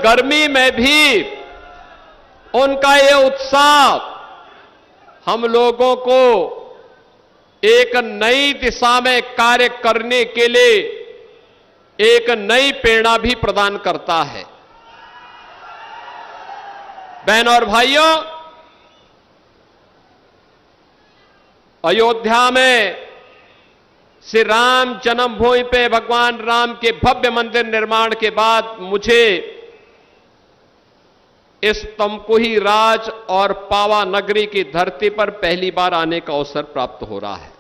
गर्मी में भी उनका ये उत्साह हम लोगों को एक नई दिशा में कार्य करने के लिए एक नई प्रेरणा भी प्रदान करता है। बहनों और भाइयों, अयोध्या में श्री राम जन्मभूमि पे भगवान राम के भव्य मंदिर निर्माण के बाद मुझे इस तमकुही राज और पावा नगरी की धरती पर पहली बार आने का अवसर प्राप्त हो रहा है।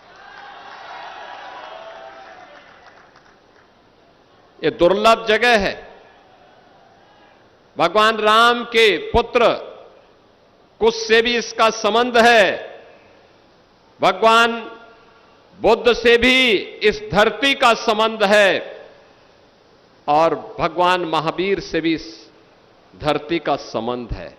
ये दुर्लभ जगह है। भगवान राम के पुत्र कुश से भी इसका संबंध है। भगवान बुद्ध से भी इस धरती का संबंध है और भगवान महावीर से भी इस धरती का संबंध है।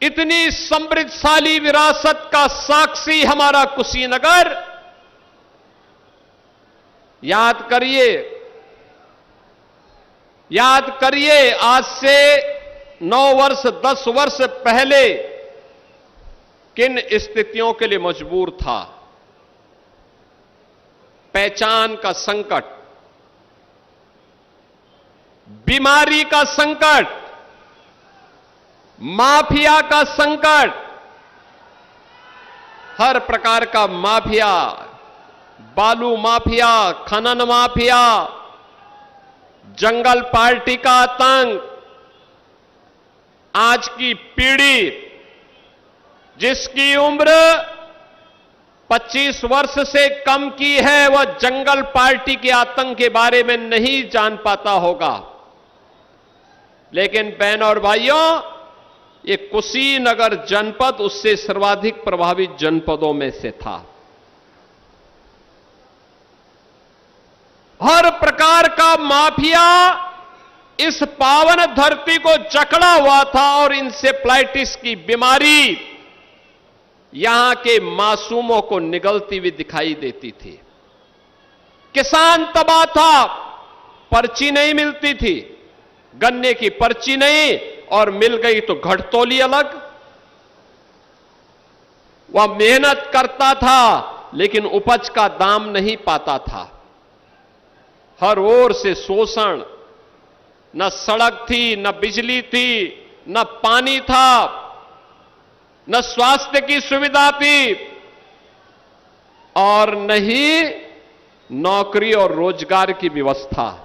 इतनी समृद्धशाली विरासत का साक्षी हमारा कुशीनगर। याद करिए आज से 9 वर्ष 10 वर्ष पहले किन स्थितियों के लिए मजबूर था। पहचान का संकट, बीमारी का संकट, माफिया का संकट, हर प्रकार का माफिया, बालू माफिया, खनन माफिया, जंगल पार्टी का आतंक। आज की पीढ़ी जिसकी उम्र 25 वर्ष से कम की है, वह जंगल पार्टी के आतंक के बारे में नहीं जान पाता होगा। लेकिन बहनों और भाइयों, ये कुशीनगर जनपद उससे सर्वाधिक प्रभावित जनपदों में से था। हर प्रकार का माफिया इस पावन धरती को जकड़ा हुआ था और इंसेफ्लाइटिस की बीमारी यहां के मासूमों को निगलती हुई दिखाई देती थी। किसान तबाह था, पर्ची नहीं मिलती थी, गन्ने की पर्ची नहीं, और मिल गई तो घटतौली अलग। वह मेहनत करता था लेकिन उपज का दाम नहीं पाता था। हर ओर से शोषण, न सड़क थी, न बिजली थी, न पानी था, न स्वास्थ्य की सुविधा थी और न ही नौकरी और रोजगार की व्यवस्था।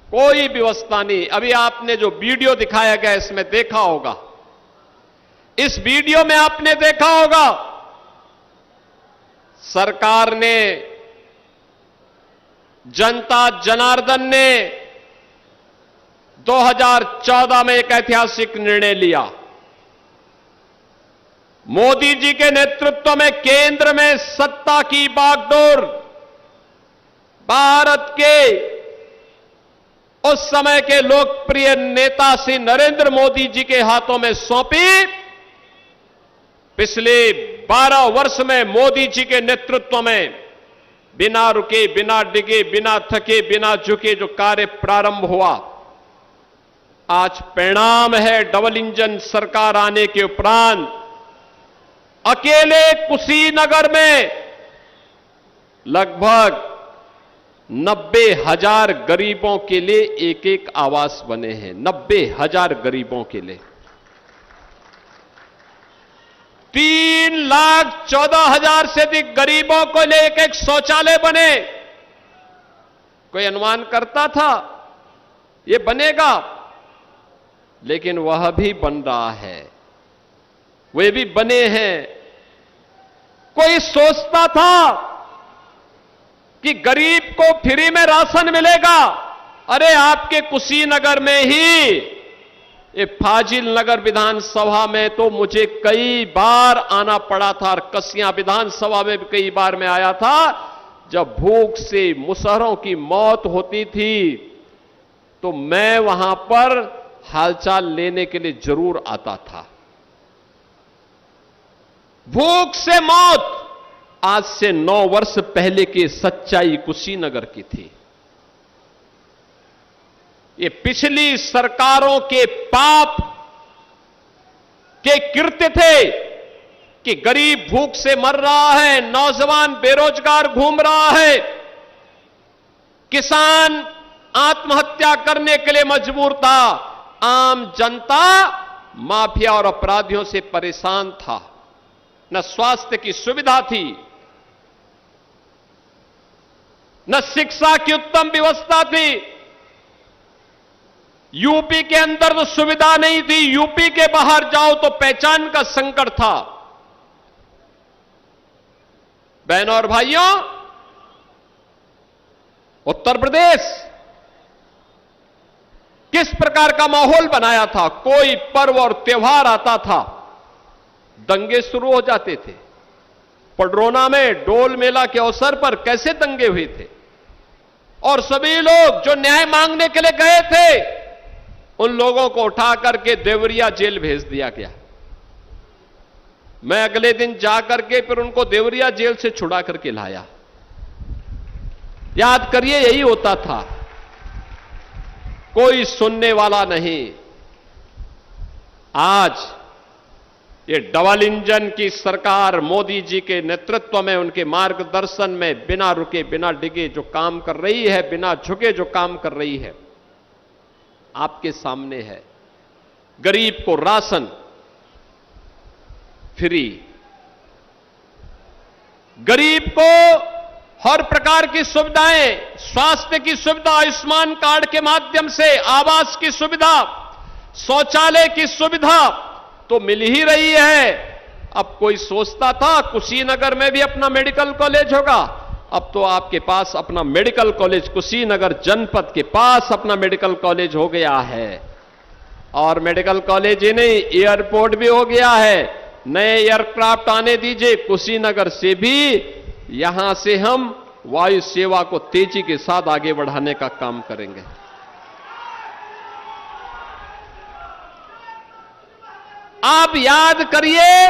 कोई व्यवस्था नहीं। अभी आपने जो वीडियो दिखाया गया इसमें देखा होगा, इस वीडियो में आपने देखा होगा सरकार ने, जनता जनार्दन ने 2014 में एक ऐतिहासिक निर्णय लिया। मोदी जी के नेतृत्व में केंद्र में सत्ता की बागडोर भारत के उस समय के लोकप्रिय नेता श्री नरेंद्र मोदी जी के हाथों में सौंपी। पिछले 12 वर्ष में मोदी जी के नेतृत्व में बिना रुके, बिना डिगे, बिना थके, बिना झुके जो कार्य प्रारंभ हुआ, आज परिणाम है डबल इंजन सरकार आने के उपरांत अकेले कुशीनगर में लगभग 90,000 गरीबों के लिए एक एक आवास बने हैं। 90,000 गरीबों के लिए 3,14,000 से अधिक गरीबों को लिए एक एक शौचालय बने। कोई अनुमान करता था ये बनेगा? लेकिन वह भी बन रहा है, वे भी बने हैं। कोई सोचता था कि गरीब को फ्री में राशन मिलेगा? अरे आपके कुशीनगर में ही, ये फाजिल नगर विधानसभा में तो मुझे कई बार आना पड़ा था और कसियां विधानसभा में भी कई बार मैं आया था। जब भूख से मुसहरों की मौत होती थी तो मैं वहां पर हालचाल लेने के लिए जरूर आता था। भूख से मौत आज से 9 वर्ष पहले की सच्चाई कुशीनगर की थी। ये पिछली सरकारों के पाप के कृत्य थे कि गरीब भूख से मर रहा है, नौजवान बेरोजगार घूम रहा है, किसान आत्महत्या करने के लिए मजबूर था, आम जनता माफिया और अपराधियों से परेशान था, न स्वास्थ्य की सुविधा थी, न शिक्षा की उत्तम व्यवस्था थी। यूपी के अंदर तो सुविधा नहीं थी, यूपी के बाहर जाओ तो पहचान का संकट था। बहनों और भाइयों, उत्तर प्रदेश किस प्रकार का माहौल बनाया था। कोई पर्व और त्योहार आता था, दंगे शुरू हो जाते थे। पडरौना में डोल मेला के अवसर पर कैसे दंगे हुए थे, और सभी लोग जो न्याय मांगने के लिए गए थे उन लोगों को उठा करके देवरिया जेल भेज दिया गया। मैं अगले दिन जाकर के फिर उनको देवरिया जेल से छुड़ा करके लाया। याद करिए, यही होता था, कोई सुनने वाला नहीं। आज ये डबल इंजन की सरकार मोदी जी के नेतृत्व में, उनके मार्गदर्शन में बिना रुके बिना डिगे जो काम कर रही है, बिना झुके जो काम कर रही है, आपके सामने है। गरीब को राशन फ्री, गरीब को हर प्रकार की सुविधाएं, स्वास्थ्य की सुविधा आयुष्मान कार्ड के माध्यम से, आवास की सुविधा, शौचालय की सुविधा तो मिल ही रही है। अब कोई सोचता था कुशीनगर में भी अपना मेडिकल कॉलेज होगा, अब तो आपके पास अपना मेडिकल कॉलेज, कुशीनगर जनपद के पास अपना मेडिकल कॉलेज हो गया है। और मेडिकल कॉलेज ही नहीं, एयरपोर्ट भी हो गया है। नए एयरक्राफ्ट आने दीजिए, कुशीनगर से भी यहां से हम वायु सेवा को तेजी के साथ आगे बढ़ाने का काम करेंगे। आप याद करिए,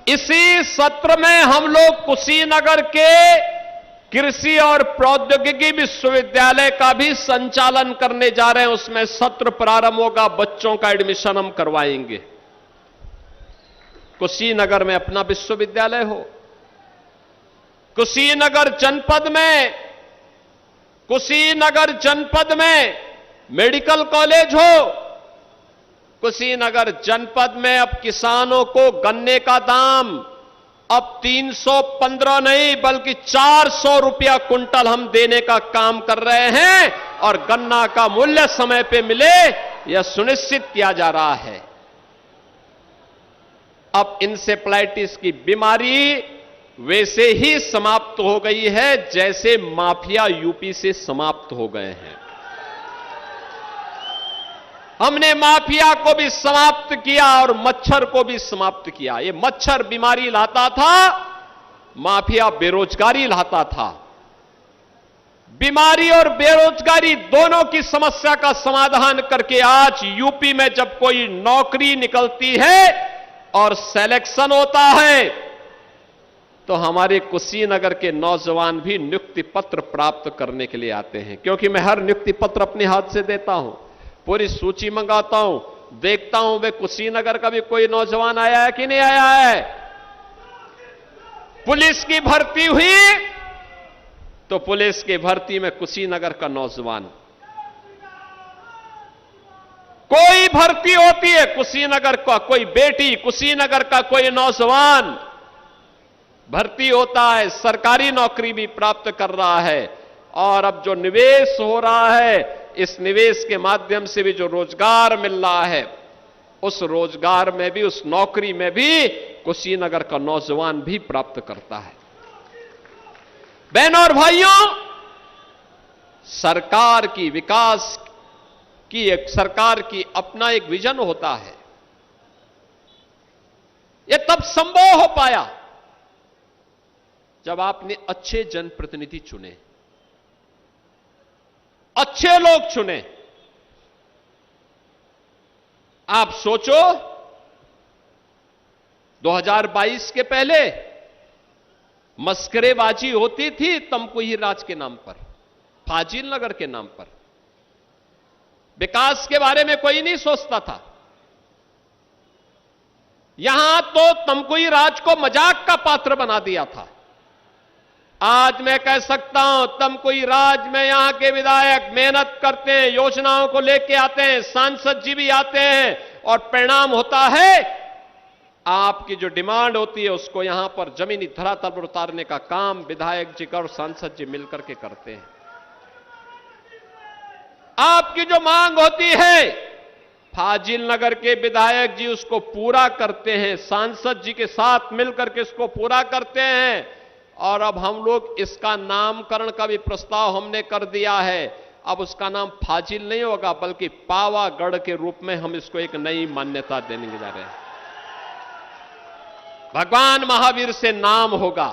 इसी सत्र में हम लोग कुशीनगर के कृषि और प्रौद्योगिकी विश्वविद्यालय का भी संचालन करने जा रहे हैं। उसमें सत्र प्रारंभ होगा, बच्चों का एडमिशन हम करवाएंगे। कुशीनगर में अपना विश्वविद्यालय हो, कुशीनगर जनपद में मेडिकल कॉलेज हो, कुशीनगर जनपद में अब किसानों को गन्ने का दाम अब 315 नहीं बल्कि 400 रुपया कुंटल हम देने का काम कर रहे हैं, और गन्ना का मूल्य समय पे मिले यह सुनिश्चित किया जा रहा है। अब इंसेफ्लाइटिस की बीमारी वैसे ही समाप्त हो गई है जैसे माफिया यूपी से समाप्त हो गए हैं। हमने माफिया को भी समाप्त किया और मच्छर को भी समाप्त किया। ये मच्छर बीमारी लाता था, माफिया बेरोजगारी लाता था। बीमारी और बेरोजगारी दोनों की समस्या का समाधान करके आज यूपी में जब कोई नौकरी निकलती है और सिलेक्शन होता है तो हमारे कुशीनगर के नौजवान भी नियुक्ति पत्र प्राप्त करने के लिए आते हैं, क्योंकि मैं हर नियुक्ति पत्र अपने हाथ से देता हूं, पूरी सूची मंगाता हूं, देखता हूं वे कुशीनगर का भी कोई नौजवान आया है कि नहीं आया है। पुलिस की भर्ती हुई तो पुलिस की भर्ती में कुशीनगर का नौजवान, कोई भर्ती होती है कुशीनगर का कोई बेटी, कुशीनगर का कोई नौजवान भर्ती होता है, सरकारी नौकरी भी प्राप्त कर रहा है। और अब जो निवेश हो रहा है, इस निवेश के माध्यम से भी जो रोजगार मिल रहा है, उस रोजगार में भी, उस नौकरी में भी कुशीनगर का नौजवान भी प्राप्त करता है। बहनों और भाइयों, सरकार की विकास की सरकार की अपना एक विजन होता है। यह तब संभव हो पाया जब आपने अच्छे जनप्रतिनिधि चुने, अच्छे लोग चुने। आप सोचो 2022 के पहले मस्करेबाजी होती थी तमकुही राज के नाम पर, फाजिल नगर के नाम पर। विकास के बारे में कोई नहीं सोचता था। यहां तो तमकुई राज को मजाक का पात्र बना दिया था। आज मैं कह सकता हूं, तमकुई राज में यहां के विधायक मेहनत करते हैं, योजनाओं को लेके आते हैं, सांसद जी भी आते हैं, और परिणाम होता है आपकी जो डिमांड होती है उसको यहां पर जमीनी धरातल पर उतारने का काम विधायक जी और सांसद जी मिलकर के करते हैं। आपकी जो मांग होती है फाजिल नगर के विधायक जी उसको पूरा करते हैं, सांसद जी के साथ मिलकर के इसको पूरा करते हैं। और अब हम लोग इसका नामकरण का भी प्रस्ताव हमने कर दिया है। अब उसका नाम फाजिल नहीं होगा बल्कि पावागढ़ के रूप में हम इसको एक नई मान्यता देने जा रहे हैं। भगवान महावीर से नाम होगा,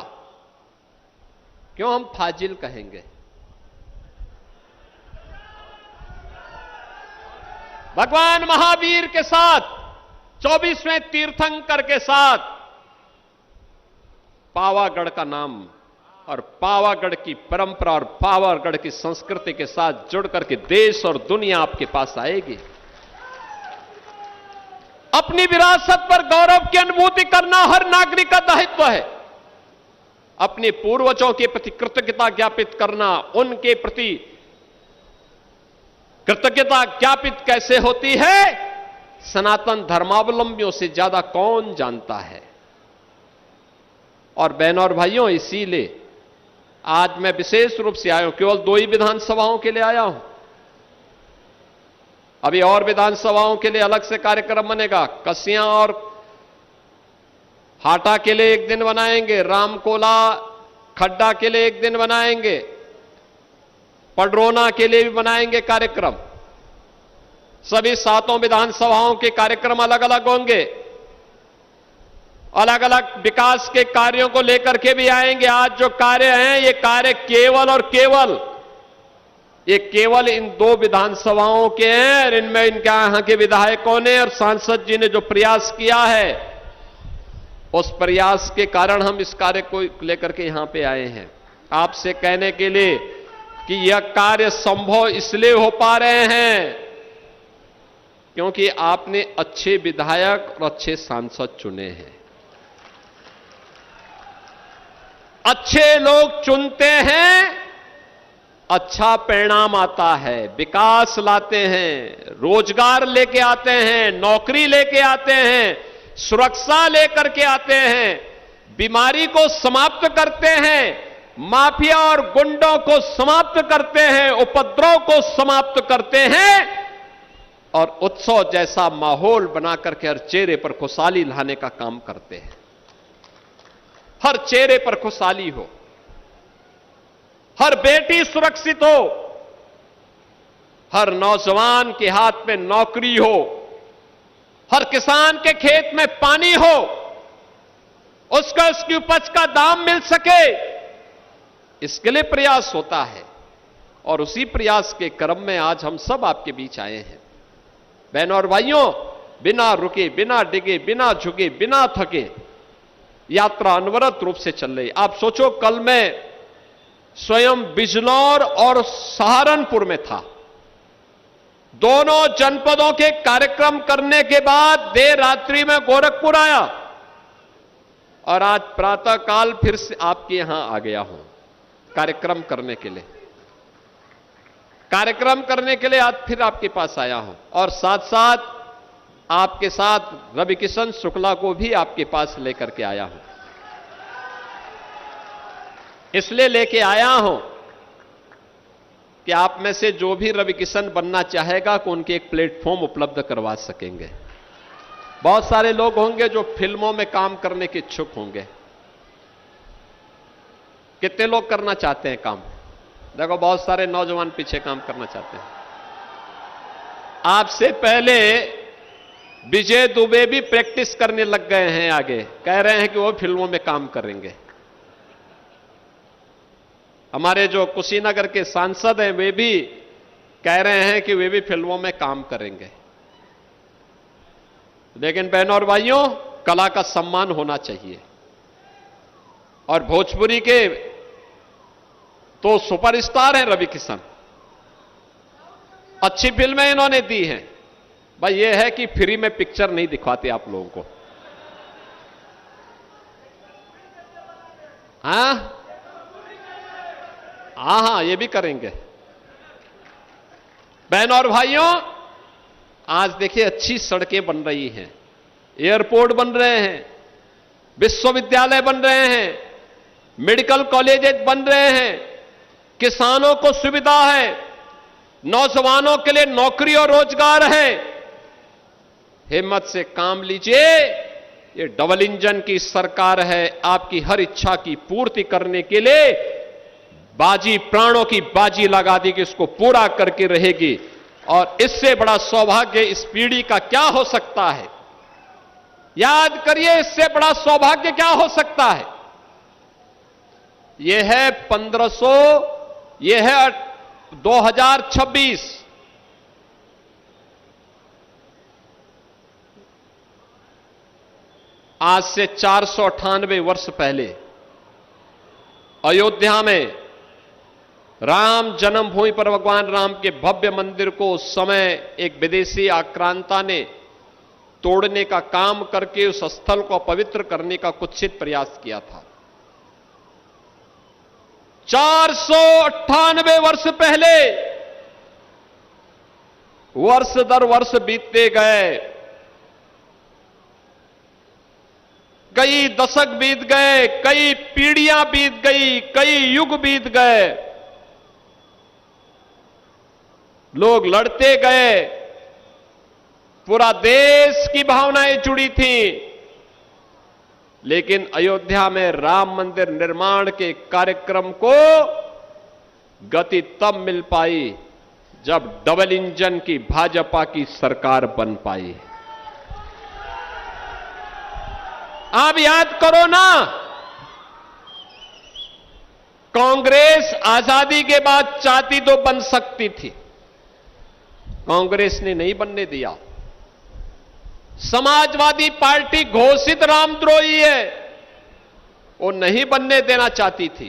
क्यों हम फाजिल कहेंगे? भगवान महावीर के साथ 24वें तीर्थंकर के साथ पावागढ़ का नाम और पावागढ़ की परंपरा और पावागढ़ की संस्कृति के साथ जुड़ करके देश और दुनिया आपके पास आएगी। अपनी विरासत पर गौरव की अनुभूति करना हर नागरिक का दायित्व है। अपने पूर्वजों के प्रति कृतज्ञता ज्ञापित करना, उनके प्रति कृतज्ञता ज्ञापित कैसे होती है, सनातन धर्मावलंबियों से ज्यादा कौन जानता है। और बहनों और भाइयों, इसीलिए आज मैं विशेष रूप से आया हूं, केवल 2 ही विधानसभाओं के लिए आया हूं। अभी और विधानसभाओं के लिए अलग से कार्यक्रम बनेगा। कसियां और हाटा के लिए एक दिन बनाएंगे, रामकोला खड्डा के लिए एक दिन बनाएंगे, पडरौना के लिए भी बनाएंगे कार्यक्रम। सभी 7 विधानसभाओं के कार्यक्रम अलग अलग होंगे, अलग अलग विकास के कार्यों को लेकर के भी आएंगे। आज जो कार्य हैं ये कार्य केवल इन 2 विधानसभाओं के हैं, और इनमें इनके यहां के विधायकों ने और सांसद जी ने जो प्रयास किया है उस प्रयास के कारण हम इस कार्य को लेकर के यहां पे आए हैं, आपसे कहने के लिए कि यह कार्य संभव इसलिए हो पा रहे हैं क्योंकि आपने अच्छे विधायक और अच्छे सांसद चुने हैं। अच्छे लोग चुनते हैं, अच्छा परिणाम आता है, विकास लाते हैं, रोजगार लेके आते हैं, नौकरी लेके आते हैं, सुरक्षा लेकर के आते हैं, बीमारी को समाप्त करते हैं, माफिया और गुंडों को समाप्त करते हैं, उपद्रव को समाप्त करते हैं, और उत्सव जैसा माहौल बना करके हर चेहरे पर खुशहाली लाने का काम करते हैं। हर चेहरे पर खुशहाली हो, हर बेटी सुरक्षित हो, हर नौजवान के हाथ में नौकरी हो, हर किसान के खेत में पानी हो, उसको उसकी उपज का दाम मिल सके, इसके लिए प्रयास होता है। और उसी प्रयास के क्रम में आज हम सब आपके बीच आए हैं। बहनों और भाइयों, बिना रुके, बिना डिगे, बिना झुके, बिना थके यात्रा अनवरत रूप से चल रही। आप सोचो, कल मैं स्वयं बिजनौर और सहारनपुर में था। दोनों जनपदों के कार्यक्रम करने के बाद देर रात्रि में गोरखपुर आया और आज प्रातः काल फिर से आपके यहां आ गया हूं कार्यक्रम करने के लिए। कार्यक्रम करने के लिए आज फिर आपके पास आया हूं और साथ साथ आपके साथ रविकिशन शुक्ला को भी आपके पास लेकर के आया हूं। इसलिए लेके आया हूं कि आप में से जो भी रविकिशन बनना चाहेगा को उनके एक प्लेटफॉर्म उपलब्ध करवा सकेंगे। बहुत सारे लोग होंगे जो फिल्मों में काम करने के इच्छुक होंगे। कितने लोग करना चाहते हैं काम? देखो, बहुत सारे नौजवान पीछे काम करना चाहते हैं। आपसे पहले विजय दुबे भी प्रैक्टिस करने लग गए हैं, आगे कह रहे हैं कि वो फिल्मों में काम करेंगे। हमारे जो कुशीनगर के सांसद हैं वे भी कह रहे हैं कि वे भी फिल्मों में काम करेंगे। लेकिन बहनों और भाइयों, कला का सम्मान होना चाहिए और भोजपुरी के तो सुपरस्टार हैं रविकिशन। अच्छी फिल्में इन्होंने दी हैं। भाई ये है कि फ्री में पिक्चर नहीं दिखवाते आप लोगों को। हाँ हाँ हाँ, ये भी करेंगे। बहनों और भाइयों, आज देखिए अच्छी सड़कें बन रही हैं, एयरपोर्ट बन रहे हैं, विश्वविद्यालय बन रहे हैं, मेडिकल कॉलेजेस बन रहे हैं, किसानों को सुविधा है, नौजवानों के लिए नौकरी और रोजगार है। हिम्मत से काम लीजिए, ये डबल इंजन की सरकार है। आपकी हर इच्छा की पूर्ति करने के लिए बाजी, प्राणों की बाजी लगा दी कि इसको पूरा करके रहेगी। और इससे बड़ा सौभाग्य इस पीढ़ी का क्या हो सकता है? याद करिए, इससे बड़ा सौभाग्य क्या हो सकता है? यह है 1500, यह है 2026। आज से 498 वर्ष पहले अयोध्या में राम जन्मभूमि पर भगवान राम के भव्य मंदिर को उस समय एक विदेशी आक्रांता ने तोड़ने का काम करके उस स्थल को अपवित्र करने का कुत्सित प्रयास किया था। 498 वर्ष पहले, वर्ष दर वर्ष बीतते गए, कई दशक बीत गए, कई पीढ़ियां बीत गई, कई युग बीत गए, लोग लड़ते गए, पूरा देश की भावनाएं जुड़ी थी। लेकिन अयोध्या में राम मंदिर निर्माण के कार्यक्रम को गति तब मिल पाई जब डबल इंजन की भाजपा की सरकार बन पाई। आप याद करो ना, कांग्रेस आजादी के बाद चाहती तो बन सकती थी, कांग्रेस ने नहीं बनने दिया। समाजवादी पार्टी घोषित रामद्रोही है, वो नहीं बनने देना चाहती थी।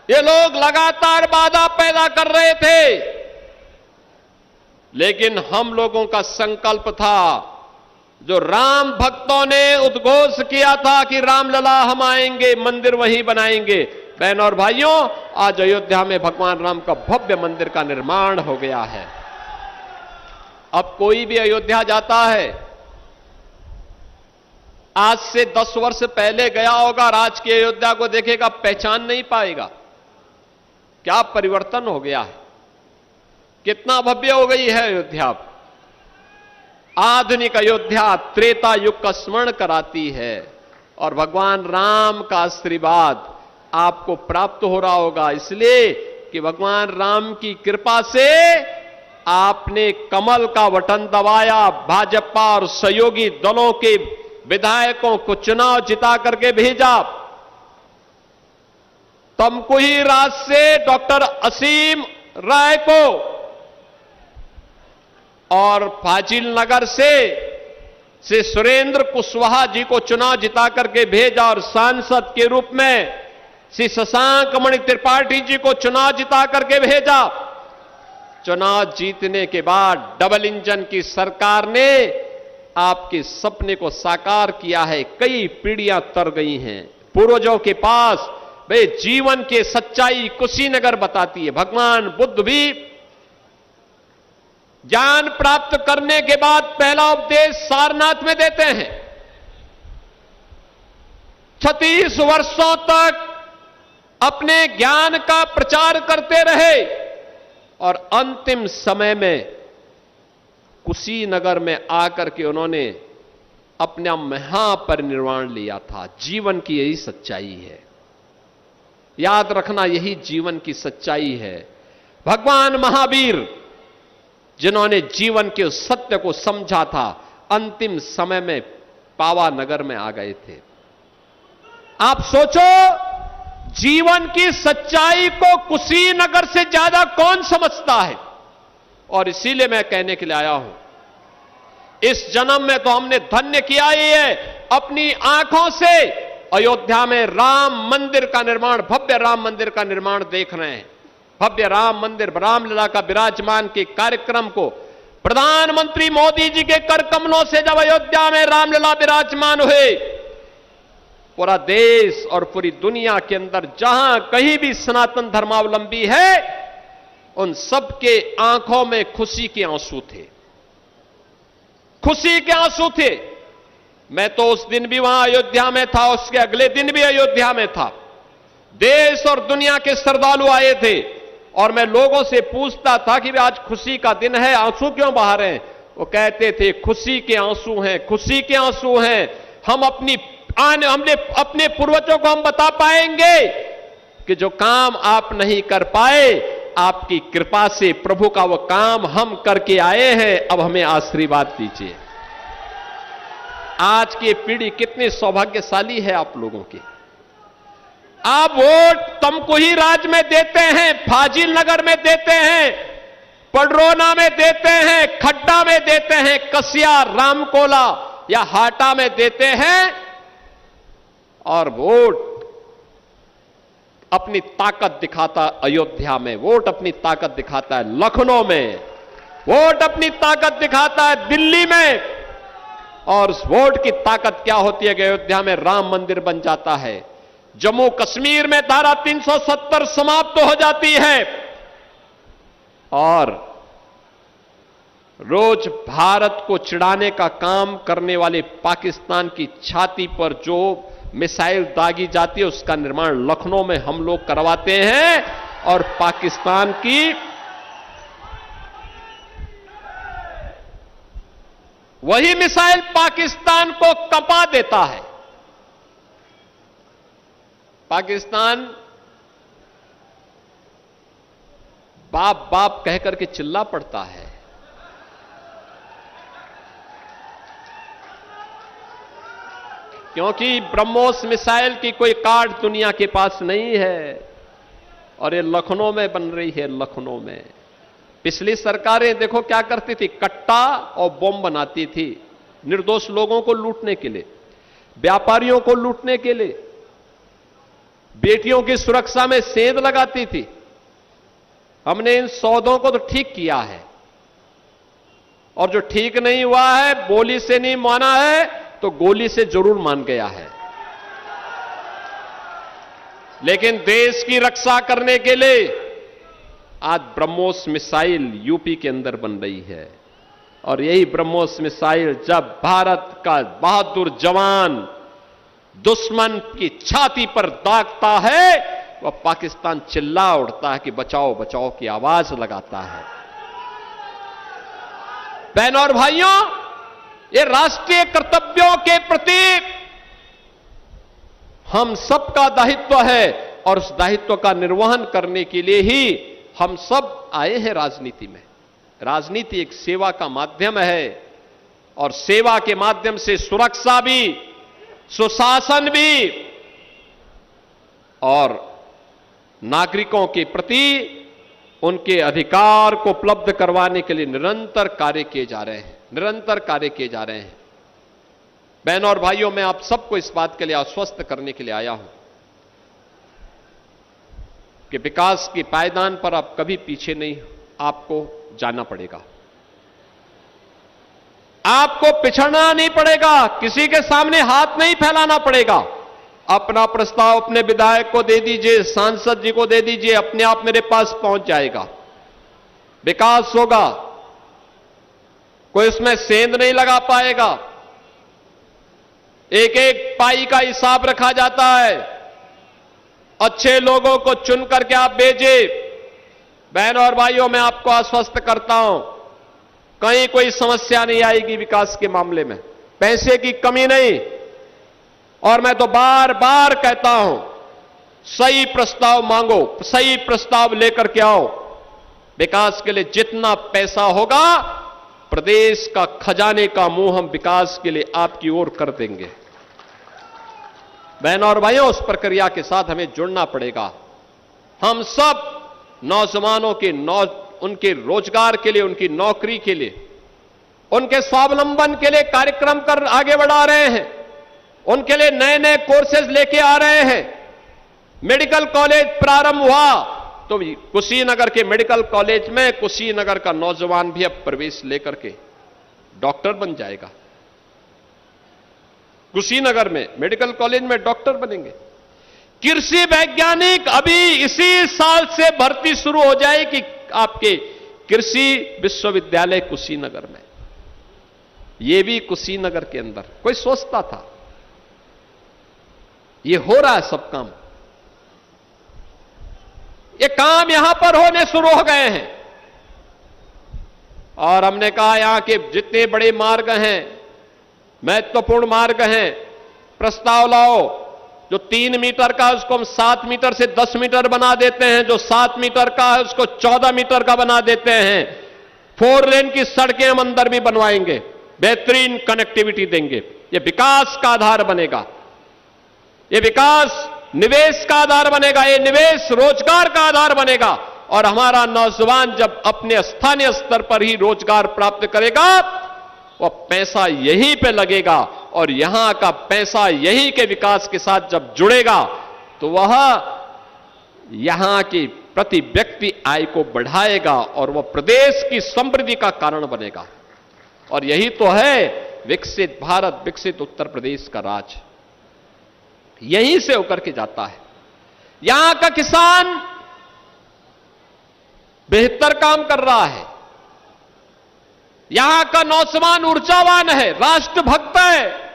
ये लोग लगातार बाधा पैदा कर रहे थे, लेकिन हम लोगों का संकल्प था, जो राम भक्तों ने उद्घोष किया था कि रामलला हम आएंगे, मंदिर वहीं बनाएंगे। बहनों और भाइयों, आज अयोध्या में भगवान राम का भव्य मंदिर का निर्माण हो गया है। अब कोई भी अयोध्या जाता है, आज से 10 वर्ष पहले गया होगा और आज की अयोध्या को देखेगा, पहचान नहीं पाएगा। क्या परिवर्तन हो गया है, कितना भव्य हो गई है अयोध्या। आधुनिक अयोध्या त्रेता युग का स्मरण कराती है और भगवान राम का आशीर्वाद आपको प्राप्त हो रहा होगा, इसलिए कि भगवान राम की कृपा से आपने कमल का बटन दबाया, भाजपा और सहयोगी दलों के विधायकों को चुनाव जिता करके भेजा। तमकुही राज से डॉक्टर असीम राय को और फाजिल नगर से श्री सुरेंद्र कुशवाहा जी को चुनाव जिता करके भेजा और सांसद के रूप में श्री शशांक मणि त्रिपाठी जी को चुनाव जिता करके भेजा। चुनाव जीतने के बाद डबल इंजन की सरकार ने आपके सपने को साकार किया है। कई पीढ़ियां तर गई हैं पूर्वजों के पास। वे जीवन के सच्चाई कुशीनगर बताती है। भगवान बुद्ध भी ज्ञान प्राप्त करने के बाद पहला उपदेश सारनाथ में देते हैं। 36 वर्षों तक अपने ज्ञान का प्रचार करते रहे और अंतिम समय में कुशीनगर में आकर के उन्होंने अपना महापरिनिर्वाण लिया था। जीवन की यही सच्चाई है, याद रखना, यही जीवन की सच्चाई है। भगवान महावीर जिन्होंने जीवन के उस सत्य को समझा था, अंतिम समय में पावानगर में आ गए थे। आप सोचो, जीवन की सच्चाई को कुशीनगर से ज्यादा कौन समझता है। और इसीलिए मैं कहने के लिए आया हूं, इस जन्म में तो हमने धन्य किया ही है, अपनी आंखों से अयोध्या में राम मंदिर का निर्माण, भव्य राम मंदिर का निर्माण देख रहे हैं। भव्य राम मंदिर, रामलला का विराजमान के कार्यक्रम को प्रधानमंत्री मोदी जी के कर कमलों से जब अयोध्या में रामलला विराजमान हुए, पूरा देश और पूरी दुनिया के अंदर जहां कहीं भी सनातन धर्मावलंबी है, उन सबके आंखों में खुशी के आंसू थे, खुशी के आंसू थे। मैं तो उस दिन भी वहां अयोध्या में था, उसके अगले दिन भी अयोध्या में था। देश और दुनिया के श्रद्धालु आए थे और मैं लोगों से पूछता था कि आज खुशी का दिन है, आंसू क्यों बहा रहे हैं? वो कहते थे खुशी के आंसू हैं, खुशी के आंसू हैं। हमने अपने पूर्वजों को हम बता पाएंगे कि जो काम आप नहीं कर पाए, आपकी कृपा से प्रभु का वो काम हम करके आए हैं, अब हमें आशीर्वाद दीजिए। आज की पीढ़ी कितनी सौभाग्यशाली है आप लोगों की। आप वोट तमकुही राज में देते हैं, फाजिल नगर में देते हैं, पडरौना में देते हैं, खड्डा में देते हैं, कसिया, रामकोला या हाटा में देते हैं, और वोट अपनी ताकत दिखाता अयोध्या में, वोट अपनी ताकत दिखाता है लखनऊ में, वोट अपनी ताकत दिखाता है दिल्ली में। और उस वोट की ताकत क्या होती है कि अयोध्या में राम मंदिर बन जाता है, जम्मू कश्मीर में धारा 370 समाप्त हो जाती है, और रोज भारत को चिढ़ाने का काम करने वाले पाकिस्तान की छाती पर जो मिसाइल दागी जाती है, उसका निर्माण लखनऊ में हम लोग करवाते हैं, और पाकिस्तान की वही मिसाइल पाकिस्तान को कंपा देता है। पाकिस्तान बाप बाप कहकर के चिल्ला पड़ता है, क्योंकि ब्रह्मोस मिसाइल की कोई कार्ड दुनिया के पास नहीं है, और ये लखनऊ में बन रही है। लखनऊ में पिछली सरकारें देखो क्या करती थी, कट्टा और बम बनाती थी निर्दोष लोगों को लूटने के लिए, व्यापारियों को लूटने के लिए, बेटियों की सुरक्षा में सेंध लगाती थी। हमने इन सौदों को तो ठीक किया है, और जो ठीक नहीं हुआ है, बोली से नहीं माना है तो गोली से जरूर मान गया है। लेकिन देश की रक्षा करने के लिए आज ब्रह्मोस मिसाइल यूपी के अंदर बन रही है, और यही ब्रह्मोस मिसाइल जब भारत का बहादुर जवान दुश्मन की छाती पर दागता है, वह पाकिस्तान चिल्ला उठता है कि बचाओ बचाओ की आवाज लगाता है। बहनों और भाइयों, ये राष्ट्रीय कर्तव्यों के प्रति हम सबका दायित्व है, और उस दायित्व का निर्वहन करने के लिए ही हम सब आए हैं राजनीति में। राजनीति एक सेवा का माध्यम है, और सेवा के माध्यम से सुरक्षा भी, सुशासन भी, और नागरिकों के प्रति उनके अधिकार को उपलब्ध करवाने के लिए निरंतर कार्य किए जा रहे हैं, निरंतर कार्य किए जा रहे हैं। बहनों और भाइयों, मैं आप सबको इस बात के लिए आश्वस्त करने के लिए आया हूं कि विकास के पायदान पर आप कभी पीछे नहीं, आपको जाना पड़ेगा, आपको पिछड़ना नहीं पड़ेगा, किसी के सामने हाथ नहीं फैलाना पड़ेगा। अपना प्रस्ताव अपने विधायक को दे दीजिए, सांसद जी को दे दीजिए, अपने आप मेरे पास पहुंच जाएगा, विकास होगा, कोई उसमें सेंध नहीं लगा पाएगा। एक एक पाई का हिसाब रखा जाता है, अच्छे लोगों को चुन करके आप भेजिए। बहनों और भाइयों, मैं आपको आश्वस्त करता हूं, कहीं कोई समस्या नहीं आएगी विकास के मामले में, पैसे की कमी नहीं। और मैं तो बार बार कहता हूं, सही प्रस्ताव मांगो, सही प्रस्ताव लेकर के आओ। विकास के लिए जितना पैसा होगा, प्रदेश का खजाने का मुंह हम विकास के लिए आपकी ओर कर देंगे। बहनों और भाइयों, उस प्रक्रिया के साथ हमें जुड़ना पड़ेगा। हम सब नौजवानों के उनके रोजगार के लिए, उनकी नौकरी के लिए, उनके स्वावलंबन के लिए कार्यक्रम कर आगे बढ़ा रहे हैं, उनके लिए नए नए कोर्सेज लेके आ रहे हैं। मेडिकल कॉलेज प्रारंभ हुआ, तो कुशीनगर के मेडिकल कॉलेज में कुशीनगर का नौजवान भी अब प्रवेश लेकर के डॉक्टर बन जाएगा। कुशीनगर में मेडिकल कॉलेज में डॉक्टर बनेंगे। कृषि वैज्ञानिक अभी इसी साल से भर्ती शुरू हो जाएगी आपके कृषि विश्वविद्यालय कुशीनगर में। यह भी कुशीनगर के अंदर। कोई सोचता था? यह हो रहा है सब काम। ये काम यहां पर होने शुरू हो गए हैं। और हमने कहा यहां के जितने बड़े मार्ग हैं, महत्वपूर्ण मार्ग हैं, प्रस्ताव लाओ। जो 3 मीटर का उसको हम 7 मीटर से 10 मीटर बना देते हैं, जो 7 मीटर का है उसको 14 मीटर का बना देते हैं। 4 लेन की सड़कें हम अंदर भी बनवाएंगे, बेहतरीन कनेक्टिविटी देंगे। ये विकास का आधार बनेगा। ये विकास निवेश का आधार बनेगा। ये निवेश रोजगार का आधार बनेगा। और हमारा नौजवान जब अपने स्थानीय स्तर पर ही रोजगार प्राप्त करेगा, वह पैसा यहीं पे लगेगा और यहां का पैसा यहीं के विकास के साथ जब जुड़ेगा तो वह यहां की प्रति व्यक्ति आय को बढ़ाएगा और वह प्रदेश की समृद्धि का कारण बनेगा। और यही तो है विकसित भारत, विकसित उत्तर प्रदेश का राज। यहीं से होकर के जाता है। यहां का किसान बेहतर काम कर रहा है। यहां का नौजवान ऊर्जावान है, राष्ट्रभक्त है।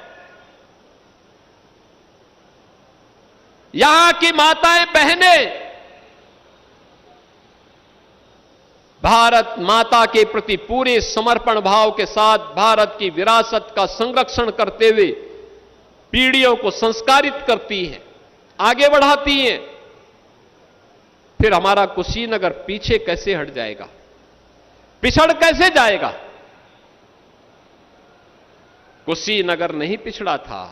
यहां की माताएं बहनें भारत माता के प्रति पूरे समर्पण भाव के साथ भारत की विरासत का संरक्षण करते हुए पीढ़ियों को संस्कारित करती हैं, आगे बढ़ाती हैं। फिर हमारा कुशीनगर पीछे कैसे हट जाएगा? पिछड़ कैसे जाएगा? कुशीनगर नहीं पिछड़ा था।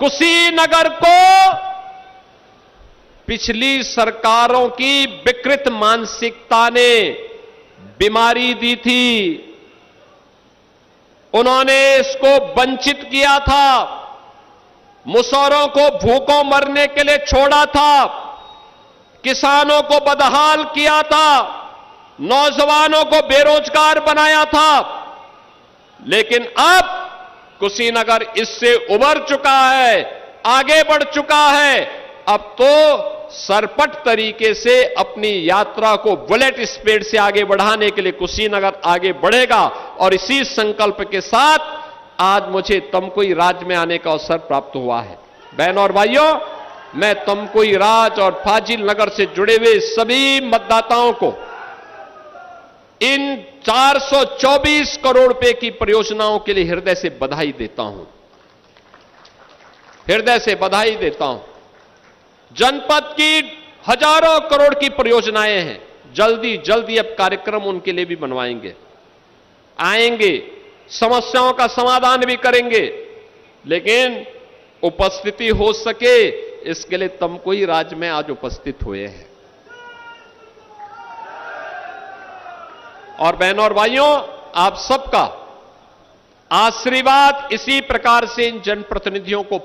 कुशीनगर को पिछली सरकारों की विकृत मानसिकता ने बीमारी दी थी। उन्होंने इसको वंचित किया था। मुसौरों को भूखों मरने के लिए छोड़ा था। किसानों को बदहाल किया था। नौजवानों को बेरोजगार बनाया था। लेकिन अब कुशीनगर इससे उबर चुका है, आगे बढ़ चुका है। अब तो सरपट तरीके से अपनी यात्रा को बुलेट स्पीड से आगे बढ़ाने के लिए कुशीनगर आगे बढ़ेगा। और इसी संकल्प के साथ आज मुझे तमकुही राज में आने का अवसर प्राप्त हुआ है। बहनों और भाइयों, मैं तमकुही राज और फाजिल नगर से जुड़े हुए सभी मतदाताओं को इन 424 करोड़ रुपए की परियोजनाओं के लिए हृदय से बधाई देता हूं। हृदय से बधाई देता हूं। जनपद की हजारों करोड़ की परियोजनाएं हैं। जल्दी जल्दी अब कार्यक्रम उनके लिए भी बनवाएंगे, आएंगे, समस्याओं का समाधान भी करेंगे। लेकिन उपस्थिति हो सके इसके लिए तमकुही राज में आज उपस्थित हुए हैं। और बहनों और भाइयों, आप सबका आशीर्वाद इसी प्रकार से इन जनप्रतिनिधियों को